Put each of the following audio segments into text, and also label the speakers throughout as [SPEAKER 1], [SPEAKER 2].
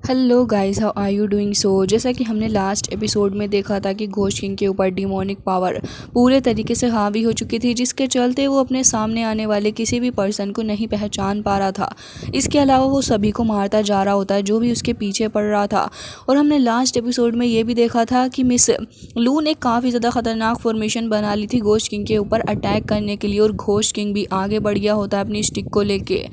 [SPEAKER 1] Hello guys, how are you doing. जैसा कि हमने लास्ट एपिसोड में देखा था कि घोस्ट किंग के ऊपर डिमोनिक पावर पूरे तरीके से हावी हो चुकी थी, जिसके चलते वो अपने सामने आने वाले किसी भी पर्सन को नहीं पहचान पा रहा था। इसके अलावा वो सभी को मारता जा रहा होता है जो भी उसके पीछे पड़ रहा था। और हमने लास्ट एपिसोड में ये भी देखा था कि मिस लू ने काफ़ी ज़्यादा खतरनाक फॉर्मेशन बना ली थी घोस्ट किंग के ऊपर अटैक करने के लिए, और घोस्ट किंग भी आगे बढ़ गया होता है अपनी स्टिक को लेके।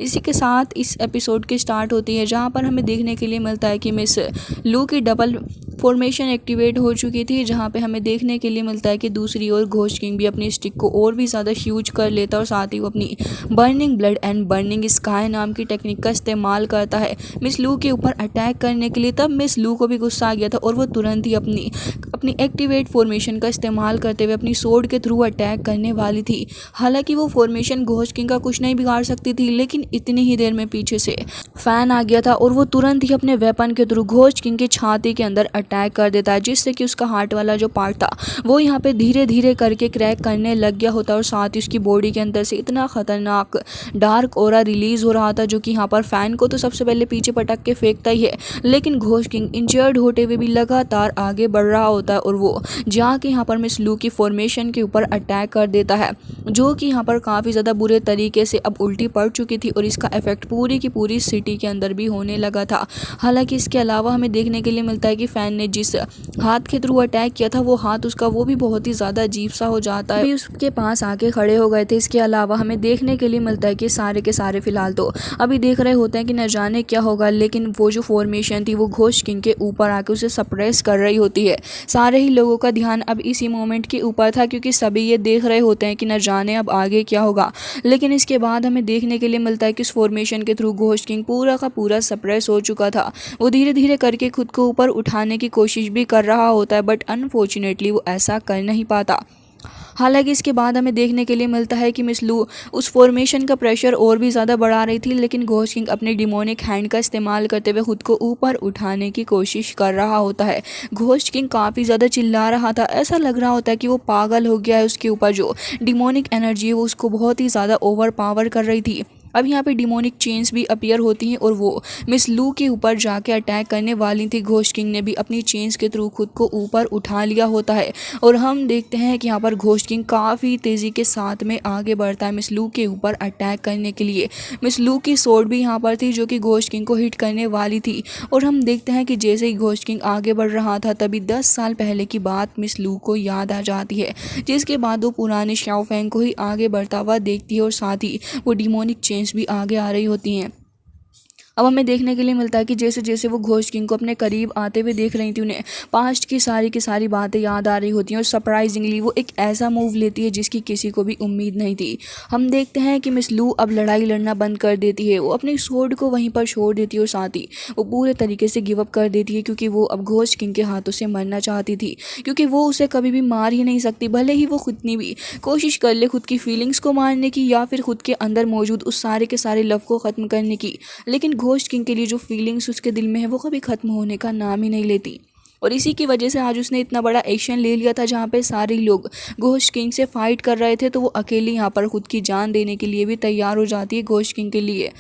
[SPEAKER 1] इसी के साथ इस एपिसोड की स्टार्ट होती है, जहां पर हमें देखने के लिए मिलता है कि मिस लू की डबल फॉर्मेशन एक्टिवेट हो चुकी थी, जहां पे हमें देखने के लिए मिलता है कि दूसरी ओर घोस्ट किंग भी अपनी स्टिक को और भी ज़्यादा ह्यूज कर लेता है, और साथ ही वो अपनी burning blood and burning sky नाम की टेक्निक का इस्तेमाल करता है मिस लू के ऊपर अटैक करने के लिए। तब मिस लू को भी गुस्सा आ गया था और वो तुरंत ही अपनी एक्टिवेट फॉर्मेशन का इस्तेमाल करते हुए अपनी सोर्ड के थ्रू अटैक करने वाली थी। हालांकि वो फॉर्मेशन घोस्ट किंग का कुछ नहीं बिगाड़ सकती थी, लेकिन इतनी ही देर में पीछे से फैन आ गया था और वो तुरंत ही अपने वेपन के थ्रू घोस्ट किंग की छाती के अंदर अटैक कर देता है, जिससे कि उसका हार्ट वाला जो पार्ट था वो यहाँ पे धीरे धीरे करके क्रैक करने लग गया होता है, और साथ ही उसकी बॉडी के अंदर से इतना खतरनाक डार्क ऑरा रिलीज हो रहा था, जो कि यहाँ पर फैन को तो सबसे पहले पीछे पटक के फेंकता ही है, लेकिन घोस्ट किंग इंजर्ड होते हुए भी लगातार आगे बढ़ रहा होता है, और वो जाके यहाँ पर मिस लू की फॉर्मेशन के ऊपर अटैक कर देता है, जो कि यहाँ पर काफ़ी ज़्यादा बुरे तरीके से अब उल्टी पड़ चुकी थी, और इसका इफेक्ट पूरी की पूरी सिटी के अंदर भी होने लगा था। हालांकि इसके अलावा हमें देखने के लिए मिलता है कि फैन ने जिस हाथ के थ्रू अटैक किया था वो हाथ उसका वो भी बहुत ही ज़्यादा अजीब सा हो जाता है, भी उसके पास आके खड़े हो गए थे। इसके अलावा हमें देखने के लिए मिलता है कि सारे के सारे फिलहाल तो अभी देख रहे होते हैं कि न जाने क्या होगा, लेकिन वो जो फॉर्मेशन थी वो घोस्ट किंग के ऊपर आके उसे सप्रेस कर रही होती है। सारे ही लोगों का ध्यान अब इसी मोमेंट के ऊपर था, क्योंकि सभी ये देख रहे होते हैं कि न जाने अब आगे क्या होगा। लेकिन इसके बाद हमें देखने के लिए मिलता है कि इस फॉर्मेशन के थ्रू घोस्ट किंग पूरा का पूरा सप्रेस हो चुका था। वो धीरे धीरे करके खुद को ऊपर उठाने की कोशिश भी कर रहा होता है, बट अनफॉर्चुनेटली वो ऐसा कर नहीं पाता। हालांकि इसके बाद हमें देखने के लिए मिलता है कि मिस लू उस फॉर्मेशन का प्रेशर और भी ज़्यादा बढ़ा रही थी, लेकिन घोस्ट किंग अपने डिमोनिक हैंड का इस्तेमाल करते हुए खुद को ऊपर उठाने की कोशिश कर रहा होता है। घोस्ट किंग काफ़ी ज़्यादा चिल्ला रहा था, ऐसा लग रहा होता है कि वो पागल हो गया है। उसके ऊपर जो डिमोनिक एनर्जी है वो उसको बहुत ही ज़्यादा ओवर पावर कर रही थी। अब यहाँ पे डिमोनिक चेन्स भी अपीयर होती हैं, और वो मिस लू के ऊपर जाके अटैक करने वाली थी। घोस्ट किंग ने भी अपनी चेन्स के थ्रू खुद को ऊपर उठा लिया होता है, और हम देखते हैं कि यहाँ पर घोस्ट किंग काफ़ी तेज़ी के साथ में आगे बढ़ता है मिस लू के ऊपर अटैक करने के लिए। मिस लू की सोर्ड भी यहाँ पर थी जो कि घोस्ट किंग को हिट करने वाली थी, और हम देखते हैं कि जैसे ही घोस्ट किंग आगे बढ़ रहा था तभी 10 साल पहले की बात मिस लू को याद आ जाती है, जिसके बाद वो पुराने शाओ फैंग को ही आगे बढ़ता हुआ देखती है, और साथ ही वो डिमोनिक चेन्स भी आगे आ रही होती हैं। अब हमें देखने के लिए मिलता है कि जैसे जैसे वो घोस्ट किंग को अपने करीब आते हुए देख रही थी, उन्हें पास्ट की सारी बातें याद आ रही होती हैं, और सरप्राइजिंगली वो एक ऐसा मूव लेती है जिसकी किसी को भी उम्मीद नहीं थी। हम देखते हैं कि मिस लू अब लड़ाई लड़ना बंद कर देती है, वो अपनी स्वॉर्ड को वहीं पर छोड़ देती है, और साथ ही वो पूरे तरीके से गिव अप कर देती है, क्योंकि वो अब घोस्ट किंग के हाथों से मरना चाहती थी, क्योंकि वो उसे कभी भी मार ही नहीं सकती। भले ही वो कितनी भी कोशिश कर ले खुद की फीलिंग्स को मारने की, या फिर खुद के अंदर मौजूद उस सारे के सारे लव को ख़त्म करने की, लेकिन घोस्ट किंग के लिए जो फीलिंग्स उसके दिल में है वो कभी ख़त्म होने का नाम ही नहीं लेती। और इसी की वजह से आज उसने इतना बड़ा एक्शन ले लिया था, जहाँ पे सारे लोग घोस्ट किंग से फाइट कर रहे थे, तो वो अकेली यहाँ पर खुद की जान देने के लिए भी तैयार हो जाती है घोस्ट किंग के लिए।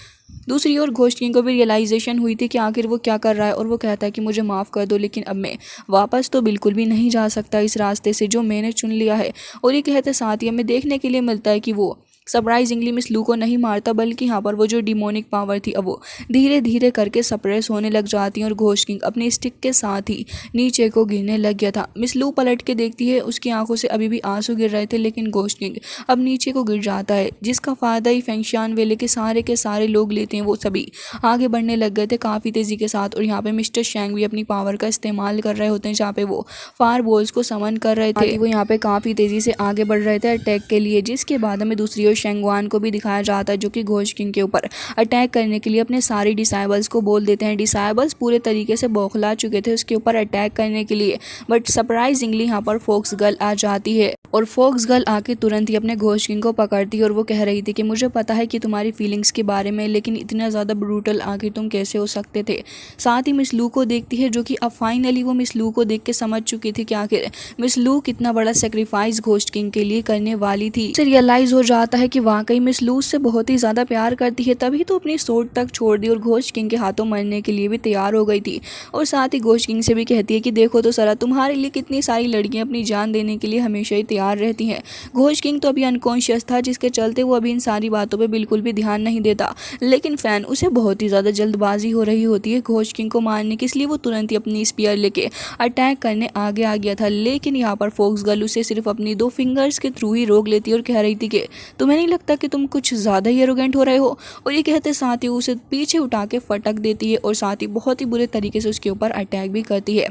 [SPEAKER 1] दूसरी ओर घोस्ट किंग को भी रियलाइजेशन हुई थी कि आखिर वो क्या कर रहा है, और वो कहता है कि मुझे माफ़ कर दो, लेकिन अब मैं वापस तो बिल्कुल भी नहीं जा सकता इस रास्ते से जो मैंने चुन लिया है। और ये कहते साथ ही हमें देखने के लिए मिलता है कि वो सरप्राइजिंगली मिस लू को नहीं मारता, बल्कि यहाँ पर वो जो डिमोनिक पावर थी अब वो धीरे धीरे करके सप्रेस होने लग जाती है, और घोस्ट किंग अपनी स्टिक के साथ ही नीचे को गिरने लग गया था। मिस लू पलट के देखती है, उसकी आंखों से अभी भी आंसू गिर रहे थे, लेकिन घोस्ट किंग अब नीचे को गिर जाता है, जिसका फ़ायदा ही फेंगशियान वेले के सारे लोग लेते हैं। वो सभी आगे बढ़ने लग गए थे काफ़ी तेज़ी के साथ, और यहाँ पे मिस्टर शैंग भी अपनी पावर का इस्तेमाल कर रहे होते हैं, जहाँ पे वो फायर बॉल्स को समन कर रहे थे। वो यहाँ पे काफ़ी तेज़ी से आगे बढ़ रहे थे अटैक के लिए, जिसके बाद हमें दूसरी ओर शेंगवान को भी दिखाया जाता है, जो कि घोस्ट किंग के ऊपर अटैक करने के लिए अपने सारे डिसाइबल्स को बोल देते हैं। डिसाइबल्स पूरे तरीके से बौखला चुके थे उसके ऊपर अटैक करने के लिए, बट सरप्राइजिंगली यहाँ पर फॉक्स गर्ल आ जाती है, और फॉक्स गर्ल आके तुरंत ही अपने घोस्ट किंग को पकड़ती है, और वो कह रही थी कि मुझे पता है कि तुम्हारी फीलिंग्स के बारे में, लेकिन इतना ज़्यादा ब्रूटल आखिर तुम कैसे हो सकते थे। साथ ही मिस लू को देखती है, जो कि अब फाइनली वो मिस लू को देख के समझ चुकी थी कि आखिर मिस लू कितना बड़ा सेक्रीफाइस घोस्ट किंग के लिए करने वाली थी। उसे रियलाइज हो जाता है कि वाकई मिस लू उससे बहुत ही ज़्यादा प्यार करती है, तभी तो अपनी सोट तक छोड़ दी और घोस्ट किंग के हाथों मरने के लिए भी तैयार हो गई थी। और साथ ही घोस्ट किंग से भी कहती है कि देखो तो सरा, तुम्हारे लिए कितनी सारी लड़कियां अपनी जान देने के लिए हमेशा ही तैयार रहती हैं। घोस्ट किंग तो अभी अनकॉन्शियस था, जिसके चलते वो अभी इन सारी बातों पर बिल्कुल भी ध्यान नहीं देता, लेकिन फैन उसे बहुत ही ज़्यादा जल्दबाजी हो रही होती है घोस्ट किंग को मारने की, इसलिए वो तुरंत ही अपनी स्पीयर लेके अटैक करने आगे आ गया था। लेकिन यहाँ पर फॉक्स गर्ल उसे सिर्फ अपनी 2 फिंगर्स के थ्रू ही रोक लेती और कह रही थी कि तुम्हें नहीं लगता कि तुम कुछ ज़्यादा ही एरोगेंट हो रहे हो। और ये कहते साथ ही उसे पीछे उठा के फटक देती है और साथ ही बहुत ही बुरे तरीके से उसके ऊपर अटैक भी करती है।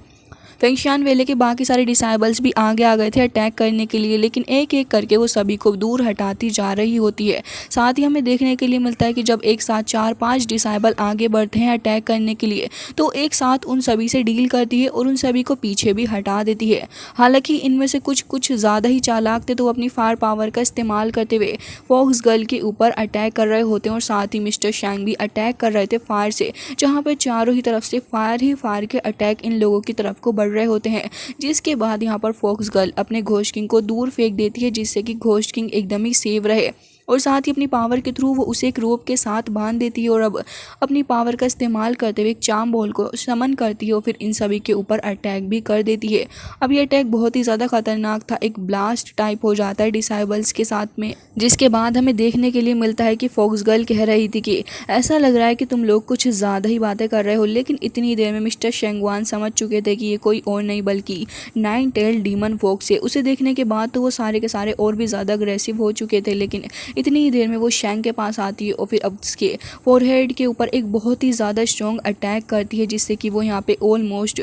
[SPEAKER 1] फेंगशियान वेले के बाकी सारे डिसाइबल्स भी आगे आ गए थे अटैक करने के लिए, लेकिन एक एक करके वो सभी को दूर हटाती जा रही होती है। साथ ही हमें देखने के लिए मिलता है कि जब एक साथ 4-5 डिसाइबल आगे बढ़ते हैं अटैक करने के लिए, तो एक साथ उन सभी से डील करती है और उन सभी को पीछे भी हटा देती है। हालांकि इनमें से कुछ ज़्यादा ही चालाक थे, तो वो अपनी फायर पावर का इस्तेमाल करते हुए फॉक्स गर्ल के ऊपर अटैक कर रहे होते हैं और साथ ही मिस्टर शैंग भी अटैक कर रहे थे फायर से, जहाँ पर चारों ही तरफ से फायर ही फायर के अटैक इन लोगों की तरफ को बढ़ रहे होते हैं। जिसके बाद यहाँ पर फॉक्स गर्ल अपने घोस्ट किंग को दूर फेंक देती है, जिससे कि घोस्ट किंग एकदम ही सेव रहे और साथ ही अपनी पावर के थ्रू वो उसे एक रोप के साथ बांध देती है और अब अपनी पावर का इस्तेमाल करते हुए एक चार्म बॉल को समन करती है और फिर इन सभी के ऊपर अटैक भी कर देती है। अब ये अटैक बहुत ही ज़्यादा खतरनाक था, एक ब्लास्ट टाइप हो जाता है डिसाइबल्स के साथ में, जिसके बाद हमें देखने के लिए मिलता है कि फॉक्स गर्ल कह रही थी कि ऐसा लग रहा है कि तुम लोग कुछ ज़्यादा ही बातें कर रहे हो, लेकिन इतनी देर में मिस्टर शेंगवान समझ चुके थे कि ये कोई और नहीं बल्कि 9 टेल डीमन फॉक्स है। उसे देखने के बाद तो वो सारे के सारे और भी ज़्यादा अग्रेसिव हो चुके थे, लेकिन इतनी ही देर में वो शैंग के पास आती है और फिर अब उसके फोरहेड के ऊपर एक बहुत ही ज़्यादा स्ट्रॉन्ग अटैक करती है, जिससे कि वो यहाँ पे ऑलमोस्ट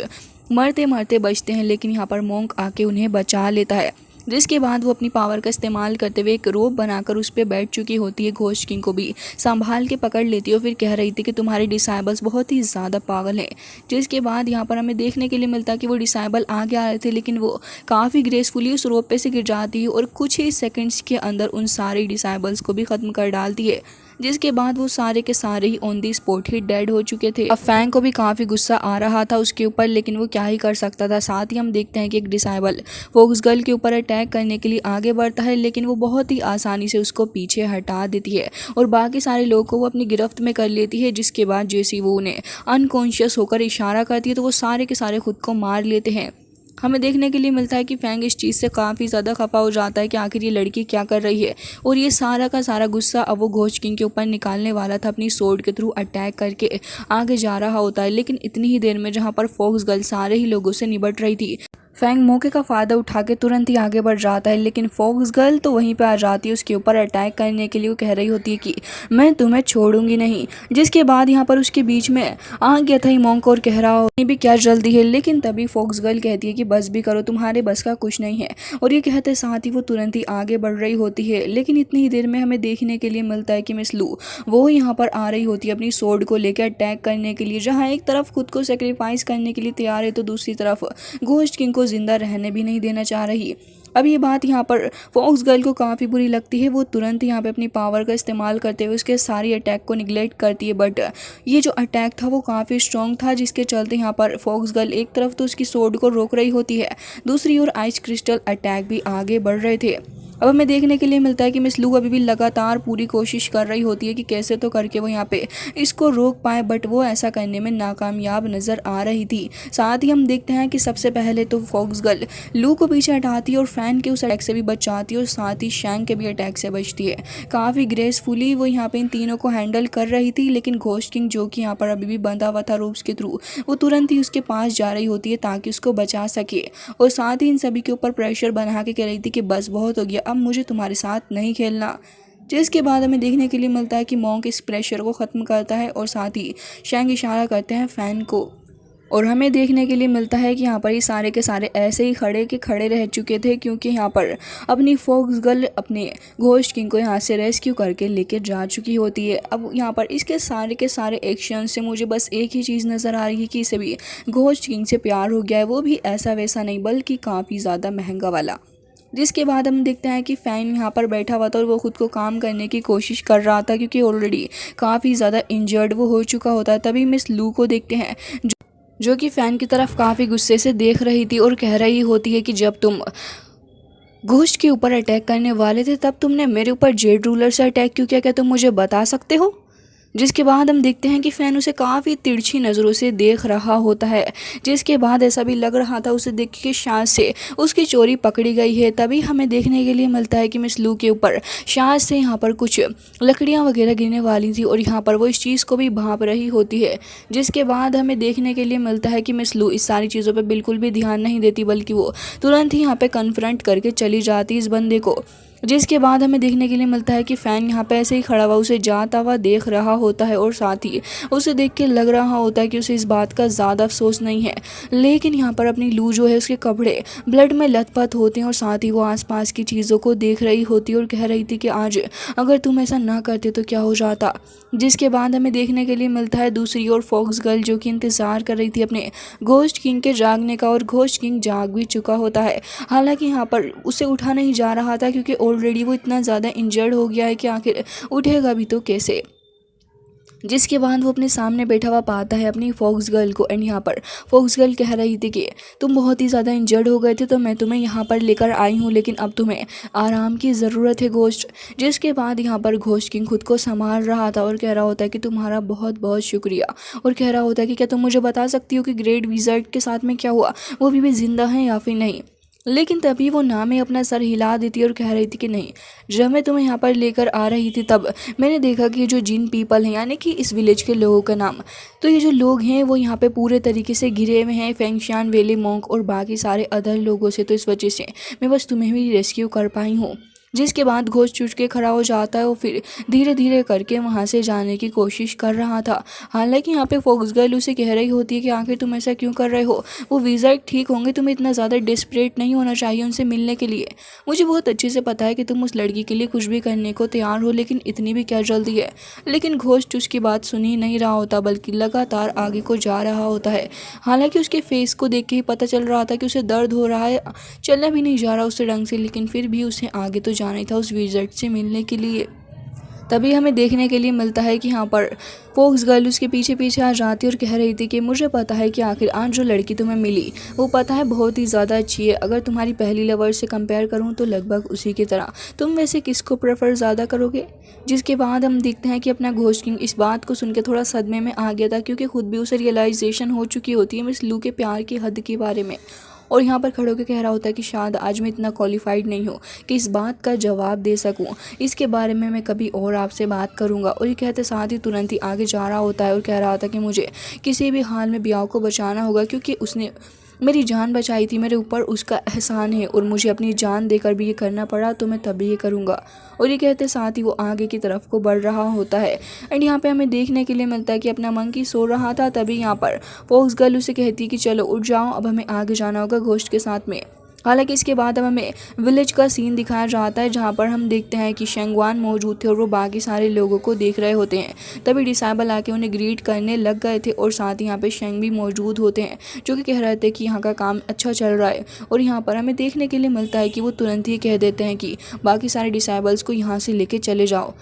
[SPEAKER 1] मरते मरते बचते हैं। लेकिन यहाँ पर मोंक आके उन्हें बचा लेता है, जिसके बाद वो अपनी पावर का इस्तेमाल करते हुए एक रोप बनाकर उस पर बैठ चुकी होती है। घोस्ट किंग को भी संभाल के पकड़ लेती है और फिर कह रही थी कि तुम्हारे डिसाइबल्स बहुत ही ज़्यादा पागल हैं। जिसके बाद यहाँ पर हमें देखने के लिए मिलता है कि वो डिसाइबल आगे आ रहे थे, लेकिन वो काफ़ी ग्रेसफुली उस रोप पे से गिर जाती है और कुछ ही सेकेंड्स के अंदर उन सारे डिसाइबल्स को भी ख़त्म कर डालती है। जिसके बाद वो सारे के सारे ही ऑन दी स्पॉट ही डेड हो चुके थे। अब फैंग को भी काफ़ी गुस्सा आ रहा था उसके ऊपर, लेकिन वो क्या ही कर सकता था। साथ ही हम देखते हैं कि एक डिसाइबल फॉक्स गर्ल के ऊपर अटैक करने के लिए आगे बढ़ता है, लेकिन वो बहुत ही आसानी से उसको पीछे हटा देती है और बाकी सारे लोगों को वो अपनी गिरफ्त में कर लेती है। जिसके बाद जैसे वो उन्हें अनकॉन्शियस होकर इशारा करती है, तो वो सारे के सारे खुद को मार लेते हैं। हमें देखने के लिए मिलता है कि फैंग इस चीज़ से काफ़ी ज़्यादा खफा हो जाता है कि आखिर ये लड़की क्या कर रही है, और ये सारा का सारा गुस्सा अब वो घोस्ट किंग के ऊपर निकालने वाला था, अपनी सोर्ड के थ्रू अटैक करके आगे जा रहा होता है। लेकिन इतनी ही देर में जहाँ पर फॉक्स गर्ल सारे ही लोगों से निपट रही थी, फैंग मौके का फ़ायदा उठा के तुरंत ही आगे बढ़ जाता है, लेकिन फॉक्स गर्ल तो वहीं पे आ जाती है उसके ऊपर अटैक करने के लिए। वो कह रही होती है कि मैं तुम्हें छोड़ूंगी नहीं। जिसके बाद यहाँ पर उसके बीच में आ गया था मोंक और कह रहा हो भी क्या जल्दी है, लेकिन तभी फॉक्स गर्ल कहती है कि बस भी करो, तुम्हारे बस का कुछ नहीं है। और ये कहते साथ ही वो तुरंत ही आगे बढ़ रही होती है। लेकिन इतनी ही देर में हमें देखने के लिए मिलता है कि मिस लू वो यहाँ पर आ रही होती है अपनी सोर्ड को लेकर अटैक करने के लिए, जहाँ एक तरफ खुद को सेक्रीफाइस करने के लिए तैयार है, तो दूसरी तरफ घोस्ट किंग को जिंदा रहने भी नहीं देना चाह रही। अब ये बात यहाँ पर फॉक्स गर्ल को काफ़ी बुरी लगती है। वो तुरंत यहाँ पे अपनी पावर का इस्तेमाल करते हुए उसके सारी अटैक को निगलेक्ट करती है, बट ये जो अटैक था वो काफ़ी स्ट्रॉन्ग था, जिसके चलते यहाँ पर फॉक्स गर्ल एक तरफ तो उसकी सोर्ड को रोक रही होती है, दूसरी ओर आइस क्रिस्टल अटैक भी आगे बढ़ रहे थे। अब हमें देखने के लिए मिलता है कि मिस लू अभी भी लगातार पूरी कोशिश कर रही होती है कि कैसे तो करके वो यहाँ पे इसको रोक पाए, बट वो ऐसा करने में नाकामयाब नज़र आ रही थी। साथ ही हम देखते हैं कि सबसे पहले तो फॉक्स गर्ल लू को पीछे हटाती है और फैन के उस अटैक से भी बचाती है और साथ ही शैंग के भी अटैक से बचती है। काफ़ी ग्रेसफुली वो यहाँ पे इन तीनों को हैंडल कर रही थी, लेकिन घोस्ट किंग जो कि यहाँ पर अभी भी बंधा हुआ था रूप्स के थ्रू, वो तुरंत ही उसके पास जा रही होती है ताकि उसको बचा सके और साथ ही इन सभी के ऊपर प्रेशर बना के कह रही थी कि बस बहुत हो गया, अब मुझे तुम्हारे साथ नहीं खेलना। जिसके बाद हमें देखने के लिए मिलता है कि मोंक इस प्रेशर को ख़त्म करता है और साथ ही शैंग इशारा करते हैं फैन को, और हमें देखने के लिए मिलता है कि यहाँ पर ये सारे के सारे ऐसे ही खड़े रह चुके थे, क्योंकि यहाँ पर अपनी फॉक्स गर्ल अपने घोस्ट किंग को यहाँ से रेस्क्यू करके लेके जा चुकी होती है। अब यहाँ पर इसके सारे के सारे एक्शन से मुझे बस एक ही चीज़ नज़र आ रही है कि इसे भी घोस्ट किंग से प्यार हो गया है, वो भी ऐसा वैसा नहीं बल्कि काफ़ी ज़्यादा महंगा वाला। जिसके बाद हम देखते हैं कि फैन यहाँ पर बैठा हुआ था और वो खुद को काम करने की कोशिश कर रहा था, क्योंकि ऑलरेडी काफ़ी ज़्यादा इंजर्ड वो हो चुका होता है। तभी मिस लू को देखते हैं जो कि फ़ैन की तरफ काफ़ी गुस्से से देख रही थी और कह रही होती है कि जब तुम घोस्ट के ऊपर अटैक करने वाले थे तब तुमने मेरे ऊपर जेड रूलर से अटैक क्यों किया, क्या तुम मुझे बता सकते हो? जिसके बाद हम देखते हैं कि फैन उसे काफ़ी तिरछी नज़रों से देख रहा होता है, जिसके बाद ऐसा भी लग रहा था उसे देख के शायद से उसकी चोरी पकड़ी गई है। तभी हमें देखने के लिए मिलता है कि मिस लू के ऊपर शायद से यहाँ पर कुछ लकड़ियाँ वगैरह गिरने वाली थी और यहाँ पर वो इस चीज़ को भी भांप रही होती है। जिसके बाद हमें देखने के लिए मिलता है कि मिस लू इस सारी चीज़ों पर बिल्कुल भी ध्यान नहीं देती, बल्कि वो तुरंत ही यहाँ पे कन्फ्रंट करके चली जाती इस बंदे को। जिसके बाद हमें देखने के लिए मिलता है कि फ़ैन यहाँ पे ऐसे ही खड़ा हुआ उसे जाता हुआ देख रहा होता है और साथ ही उसे देख के लग रहा होता है कि उसे इस बात का ज़्यादा अफसोस नहीं है। लेकिन यहाँ पर अपनी लू जो है उसके कपड़े ब्लड में लथपथ होते हैं और साथ ही वो आसपास की चीज़ों को देख रही होती है और कह रही थी कि आज अगर तुम ऐसा ना करते तो क्या हो जाता। जिसके बाद हमें देखने के लिए मिलता है दूसरी ओर फॉक्स गर्ल जो कि इंतज़ार कर रही थी अपने घोस्ट किंग के जागने का, और घोस्ट किंग जाग भी चुका होता है। हालांकि यहाँ पर उसे उठा नहीं जा रहा था क्योंकि ऑलरेडी वो इतना ज़्यादा इंजर्ड हो गया है कि आखिर उठेगा भी तो कैसे। जिसके बाद वो अपने सामने बैठा हुआ पाता है अपनी फॉक्स गर्ल को, एंड यहाँ पर फॉक्स गर्ल कह रही थी कि तुम बहुत ही ज़्यादा इंजर्ड हो गए थे तो मैं तुम्हें यहाँ पर लेकर आई हूँ, लेकिन अब तुम्हें आराम की ज़रूरत है घोस्ट। जिसके बाद यहाँ पर घोस्ट किंग खुद को संभाल रहा था और कह रहा होता है कि तुम्हारा बहुत बहुत शुक्रिया, और कह रहा होता है कि क्या तुम मुझे बता सकती हो कि ग्रेट विज़र्ड के साथ में क्या हुआ, वो भी ज़िंदा हैं या फिर नहीं। लेकिन तभी वो नामे अपना सर हिला देती और कह रही थी कि नहीं, जब मैं तुम्हें यहाँ पर लेकर आ रही थी तब मैंने देखा कि ये जो जिन पीपल हैं यानी कि इस विलेज के लोगों का नाम, तो ये जो लोग हैं वो यहाँ पे पूरे तरीके से घिरे हुए हैं फेंगशियान वेली मोंक और बाकी सारे अदर लोगों से, तो इस वजह से मैं बस तुम्हें भी रेस्क्यू कर पाई हूँ। जिसके बाद घोस्ट चुट के खड़ा हो जाता है और फिर धीरे धीरे करके वहाँ से जाने की कोशिश कर रहा था। हालांकि यहाँ पे फॉक्स गर्ल उसे कह रही होती है कि आखिर तुम ऐसा क्यों कर रहे हो, वो विज़र्ड ठीक होंगे, तुम्हें इतना ज़्यादा डिस्परेट नहीं होना चाहिए उनसे मिलने के लिए। मुझे बहुत अच्छे से पता है कि तुम उस लड़की के लिए कुछ भी करने को तैयार हो, लेकिन इतनी भी क्या जल्दी है। लेकिन घोस्ट उसकी बात सुन ही नहीं रहा होता बल्कि लगातार आगे को जा रहा होता है। हालांकि उसके फेस को देख के ही पता चल रहा था कि उसे दर्द हो रहा है, चलना भी नहीं जा रहा उससे ढंग से, लेकिन फिर भी उसे आगे तो जाना ही था उस विज़र्ड से मिलने के लिए। तभी हमें देखने के लिए मिलता है कि यहाँ पर फॉक्स गर्ल उसके पीछे पीछे आ जाती और कह रही थी कि मुझे पता है कि आखिर आज जो लड़की तुम्हें मिली वो पता है बहुत ही ज़्यादा अच्छी है, अगर तुम्हारी पहली लवर से कंपेयर करूँ तो लगभग उसी की तरह। तुम वैसे किसको प्रेफर ज़्यादा करोगे। जिसके बाद हम देखते हैं कि अपना घोस्ट किंग इस बात को सुन के थोड़ा सदमे में आ गया था, क्योंकि खुद भी उसे रियलाइजेशन हो चुकी होती है मिस लू के प्यार की हद के बारे में, और यहाँ पर खड़े होकर कह रहा होता है कि शायद आज मैं इतना क्वालिफाइड नहीं हूँ कि इस बात का जवाब दे सकूँ, इसके बारे में मैं कभी और आपसे बात करूँगा। और ये कहते साथ ही तुरंत ही आगे जा रहा होता है और कह रहा था कि मुझे किसी भी हाल में बियाह को बचाना होगा, क्योंकि उसने मेरी जान बचाई थी, मेरे ऊपर उसका एहसान है और मुझे अपनी जान देकर भी ये करना पड़ा तो मैं तभी ये करूँगा। और ये कहते साथ ही वो आगे की तरफ को बढ़ रहा होता है। एंड यहाँ पे हमें देखने के लिए मिलता है कि अपना मंकी सो रहा था, तभी यहाँ पर फॉक्स गर्ल उसे कहती है कि चलो उठ जाओ, अब हमें आगे जाना होगा घोस्ट के साथ में। हालांकि इसके बाद अब हमें विलेज का सीन दिखाया जाता है, जहां पर हम देखते हैं कि शेंगवान मौजूद थे और वो बाकी सारे लोगों को देख रहे होते हैं। तभी डिसाइबल आके उन्हें ग्रीट करने लग गए थे और साथ ही यहाँ पे शेंग भी मौजूद होते हैं, जो कि कह रहे थे कि यहाँ का काम अच्छा चल रहा है। और यहाँ पर हमें देखने के लिए मिलता है कि वो तुरंत ही कह देते हैं कि बाकी सारे डिसाइबल्स को यहाँ से लेके चले जाओ।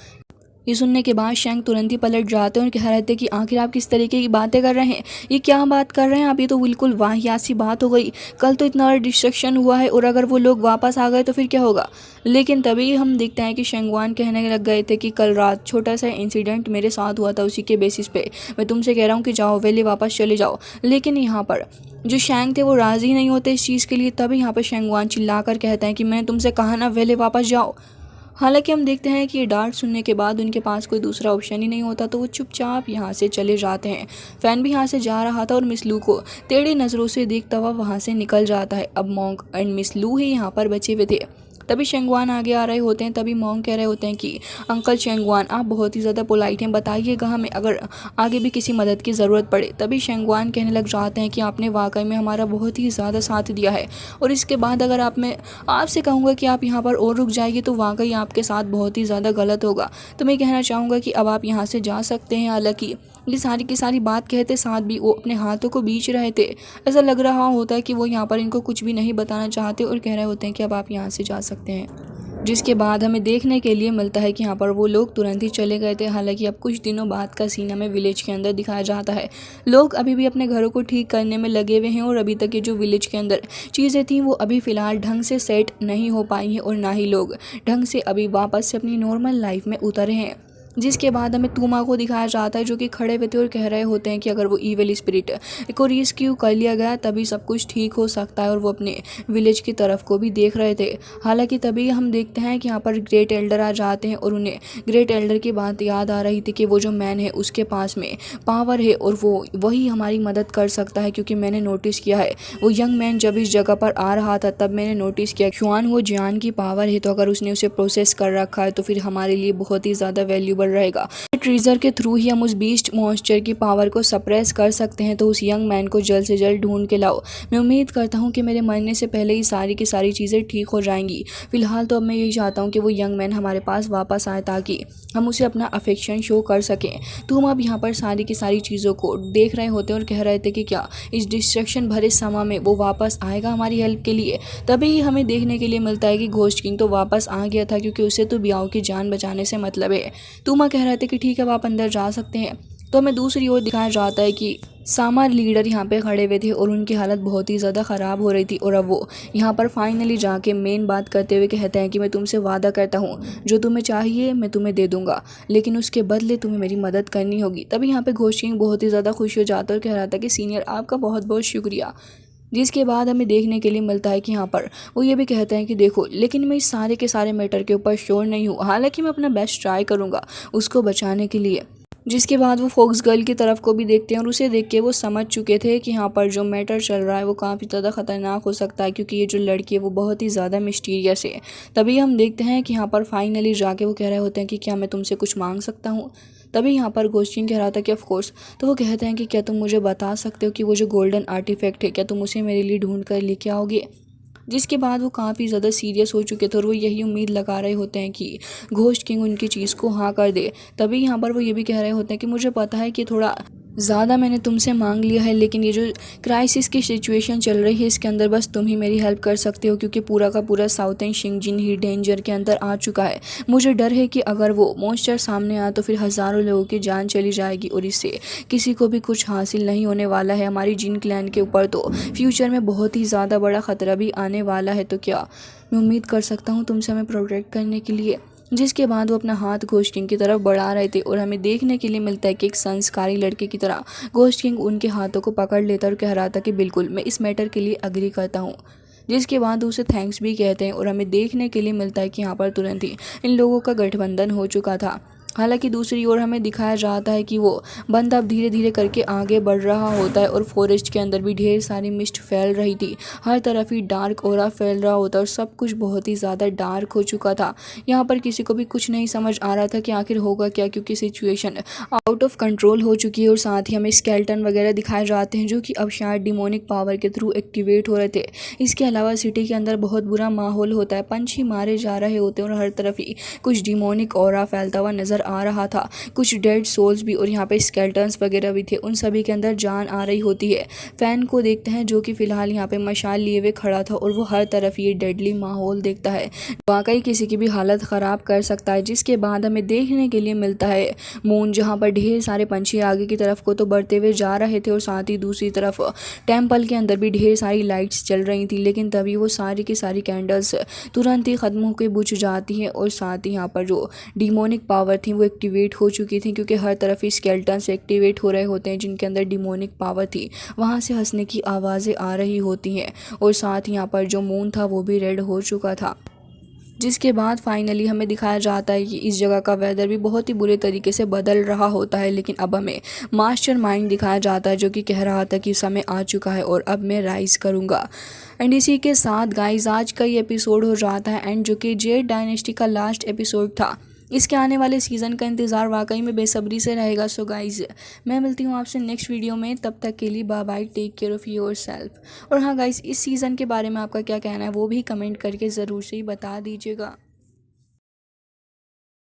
[SPEAKER 1] ये सुनने के बाद शेंग तुरंत ही पलट जाते हैं और कह रहे थे कि आखिर आप किस तरीके की बातें कर रहे हैं, ये क्या बात कर रहे हैं आप, ये तो बिल्कुल वाहियात सी बात हो गई। कल तो इतना बड़ा डिस्ट्रक्शन हुआ है और अगर वो लोग वापस आ गए तो फिर क्या होगा। लेकिन तभी हम देखते हैं कि शेंगवान कहने लग गए थे कि कल रात छोटा सा इंसिडेंट मेरे साथ हुआ था, उसी के बेसिस पे मैं तुमसे कह रहा हूँ कि जाओ वेले वापस चले जाओ। लेकिन यहाँ पर जो शेंग थे वो राज़ी नहीं होते इस चीज़ के लिए। तभी यहाँ पर शेंगवान चिल्लाकर कहते हैं कि मैंने तुमसे कहा ना वेले वापस जाओ। हालांकि हम देखते हैं कि ये डांट सुनने के बाद उनके पास कोई दूसरा ऑप्शन ही नहीं होता, तो वो चुपचाप यहाँ से चले जाते हैं। फैन भी यहाँ से जा रहा था और मिस लू को टेढ़ी नज़रों से देखता हुआ वहाँ से निकल जाता है। अब मॉन्क एंड मिस लू ही यहाँ पर बचे हुए थे। तभी शेंगवान आगे आ रहे होते हैं। तभी मॉन्क कह रहे होते हैं कि अंकल शेंगवान आप बहुत ही ज़्यादा पोलाइट हैं, बताइएगा हमें अगर आगे भी किसी मदद की ज़रूरत पड़े। तभी शेंगवान कहने लग जाते हैं कि आपने वाकई में हमारा बहुत ही ज़्यादा साथ दिया है, और इसके बाद अगर मैं आपसे कहूँगा कि आप यहाँ पर और रुक जाइए तो वाकई आपके साथ बहुत ही ज़्यादा गलत होगा। तो मैं कहना चाहूँगा कि अब आप यहाँ से जा सकते हैं। हालांकि ये सारी की सारी बात कहते साथ भी वो अपने हाथों को बीच रहे थे। ऐसा लग रहा होता है कि वो यहाँ पर इनको कुछ भी नहीं बताना चाहते और कह रहे होते हैं कि अब आप यहाँ से जा सकते हैं। जिसके बाद हमें देखने के लिए मिलता है कि यहाँ पर वो लोग तुरंत ही चले गए थे। हालांकि अब कुछ दिनों बाद का सीन हमें विलेज के अंदर दिखाया जाता है। लोग अभी भी अपने घरों को ठीक करने में लगे हुए हैं और अभी तक ये जो विलेज के अंदर चीज़ें थी वो अभी फ़िलहाल ढंग से सेट नहीं हो पाई हैं और ना ही लोग ढंग से अभी वापस से अपनी नॉर्मल लाइफ में उतरे हैं। जिसके बाद हमें तूमा को दिखाया जाता है जो कि खड़े हुए थे और कह रहे होते हैं कि अगर वो ईविल स्पिरिट को रेस्क्यू कर लिया गया तभी सब कुछ ठीक हो सकता है, और वो अपने विलेज की तरफ को भी देख रहे थे। हालांकि तभी हम देखते हैं कि यहाँ पर ग्रेट एल्डर आ जाते हैं और उन्हें ग्रेट एल्डर की बात याद आ रही थी कि वो जो मैन है उसके पास में पावर है और वो वही हमारी मदद कर सकता है। क्योंकि मैंने नोटिस किया है वो यंग मैन जब इस जगह पर आ रहा था तब मैंने नोटिस किया शुआन वो जान की पावर है, तो अगर उसने उसे प्रोसेस कर रखा है तो फिर हमारे लिए बहुत ही ज़्यादा वैल्यूबल रहेगा। ट्रीजर के थ्रू ही हम उस बीस्ट मॉन्स्टर की पावर को सप्रेस कर सकते हैं, तो उस यंग मैन को जल्द से जल्द ढूंढ के लाओ। मैं उम्मीद करता हूँ कि मेरे मरने से पहले ही सारी की सारी चीज़ें ठीक हो जाएंगी। फिलहाल तो अब मैं यही चाहता हूँ कि वो यंग मैन हमारे पास वापस आए ताकि हम उसे अपना अफेक्शन शो कर सकें। तो हम अब यहाँ पर सारी की सारी चीज़ों को देख रहे होते हैं और कह रहे थे कि क्या इस डिस्ट्रक्शन भरे समय में वो वापस आएगा हमारी हेल्प के लिए। तभी हमें देखने के लिए मिलता है कि घोस्ट किंग तो वापस आ गया था, क्योंकि उसे तो बियाओ की जान बचाने से मतलब है। तूमा कह रहे थे कि ठीक है आप अंदर जा सकते हैं। तो हमें दूसरी ओर दिखाया जाता है कि सामार लीडर यहाँ पे खड़े हुए थे और उनकी हालत बहुत ही ज़्यादा ख़राब हो रही थी, और अब वो यहाँ पर फाइनली जाके मेन बात करते हुए कहते हैं कि मैं तुमसे वादा करता हूँ जो तुम्हें चाहिए मैं तुम्हें दे दूँगा, लेकिन उसके बदले तुम्हें मेरी मदद करनी होगी। तभी यहाँ पे घोस्ट किंग बहुत ही ज़्यादा खुश हो जाता है और कह रहा था कि सीनियर आपका बहुत बहुत शुक्रिया। जिसके बाद हमें देखने के लिए मिलता है कि यहाँ पर वो ये भी कहते हैं कि देखो लेकिन मैं इस सारे के सारे मैटर के ऊपर श्योर नहीं हूँ, हालांकि मैं अपना बेस्ट ट्राई करूँगा उसको बचाने के लिए। जिसके बाद वो फॉक्स गर्ल की तरफ को भी देखते हैं और उसे देख के वो समझ चुके थे कि यहाँ पर जो मैटर चल रहा है वो काफ़ी ज़्यादा ख़तरनाक हो सकता है, क्योंकि ये जो लड़की है वो बहुत ही ज़्यादा मिस्टीरियस है। तभी हम देखते हैं कि यहाँ पर फाइनली जाके वो कह रहे होते हैं कि क्या मैं तुमसे कुछ मांग सकता हूँ। तभी यहाँ पर घोस्ट किंग कह रहा था कि ऑफ कोर्स। तो वो कहते हैं कि क्या तुम मुझे बता सकते हो कि वो जो गोल्डन आर्टिफैक्ट है क्या तुम उसे मेरे लिए ढूंढ कर लेके आओगे। जिसके बाद वो काफ़ी ज़्यादा सीरियस हो चुके थे और वो यही उम्मीद लगा रहे होते हैं कि घोस्ट किंग उनकी चीज़ को हाँ कर दे। तभी यहाँ पर वो ये भी कह रहे होते हैं कि मुझे पता है कि थोड़ा ज़्यादा मैंने तुमसे मांग लिया है, लेकिन ये जो क्राइसिस की सिचुएशन चल रही है इसके अंदर बस तुम ही मेरी हेल्प कर सकते हो, क्योंकि पूरा का पूरा साउथर्न शिंगजिन ही डेंजर के अंदर आ चुका है। मुझे डर है कि अगर वो मॉन्स्टर सामने आया तो फिर हज़ारों लोगों की जान चली जाएगी और इससे किसी को भी कुछ हासिल नहीं होने वाला है। हमारी जिन क्लैन के ऊपर तो फ्यूचर में बहुत ही ज़्यादा बड़ा ख़तरा भी आने वाला है। तो क्या मैं उम्मीद कर सकता हूँ तुमसे हमें प्रोटेक्ट करने के लिए। जिसके बाद वो अपना हाथ घोस्ट किंग की तरफ बढ़ा रहे थे और हमें देखने के लिए मिलता है कि एक संस्कारी लड़के की तरह घोस्ट किंग उनके हाथों को पकड़ लेता और कह रहा था कि बिल्कुल मैं इस मैटर के लिए अग्री करता हूँ। जिसके बाद उसे थैंक्स भी कहते हैं और हमें देखने के लिए मिलता है कि यहाँ पर तुरंत ही इन लोगों का गठबंधन हो चुका था। हालांकि दूसरी ओर हमें दिखाया जाता है कि वो बंदा अब धीरे धीरे करके आगे बढ़ रहा होता है और फॉरेस्ट के अंदर भी ढेर सारी मिस्ट फैल रही थी। हर तरफ ही डार्क ऑरा फैल रहा होता और सब कुछ बहुत ही ज़्यादा डार्क हो चुका था। यहाँ पर किसी को भी कुछ नहीं समझ आ रहा था कि आखिर होगा क्या, क्योंकि सिचुएशन आउट ऑफ कंट्रोल हो चुकी है। और साथ ही हमें स्केल्टन वगैरह दिखाए जाते हैं जो कि अब शायद डिमोनिक पावर के थ्रू एक्टिवेट हो रहे थे। इसके अलावा सिटी के अंदर बहुत बुरा माहौल होता है, पंछी मारे जा रहे होते हैं और हर तरफ ही कुछ डिमोनिक ऑरा फैलता हुआ नज़र आ रहा था। कुछ डेड सोल्स भी और यहाँ पे स्केल्टन्स वगैरह भी थे, उन सभी के अंदर जान आ रही होती है। फैन को देखते हैं जो कि फिलहाल यहाँ पे मशाल लिए हुए खड़ा था और वो हर तरफ ये डेडली माहौल देखता है, वाकई किसी की भी हालत ख़राब कर सकता है। जिसके बाद हमें देखने के लिए मिलता है मून, जहाँ पर ढेर सारे पंछी आगे की तरफ को तो बढ़ते हुए जा रहे थे और साथ ही दूसरी तरफ टेम्पल के अंदर भी ढेर सारी लाइट्स चल रही थी। लेकिन तभी वो सारी की सारी कैंडल्स तुरंत ही ख़त्म होकर बुझ जाती हैं और साथ ही यहाँ पर जो डिमोनिक पावर थी वो एक्टिवेट हो चुकी थी, क्योंकि हर तरफ ही स्केल्टन्स एक्टिवेट हो रहे होते हैं जिनके अंदर डिमोनिक पावर थी। वहाँ से हंसने की आवाज़ें आ रही होती हैं और साथ ही यहाँ पर जो मून था वो भी रेड हो चुका था। जिसके बाद फाइनली हमें दिखाया जाता है कि इस जगह का वेदर भी बहुत ही बुरे तरीके से बदल रहा होता है। लेकिन अब हमें मास्टर माइंड दिखाया जाता है जो कि कह रहा था कि समय आ चुका है और अब मैं राइज करूँगा। एंड इसी के साथ गाइज आज का ये एपिसोड हो जाता है एंड, जो कि जेड डायनेस्टी का लास्ट एपिसोड था। इसके आने वाले सीज़न का इंतज़ार वाकई में बेसब्री से रहेगा। सो गाइज़ मैं मिलती हूँ आपसे नेक्स्ट वीडियो में, तब तक के लिए bye bye, take care of yourself. और हाँ गाइज़, इस सीज़न के बारे में आपका क्या कहना है वो भी कमेंट करके ज़रूर से ही बता दीजिएगा।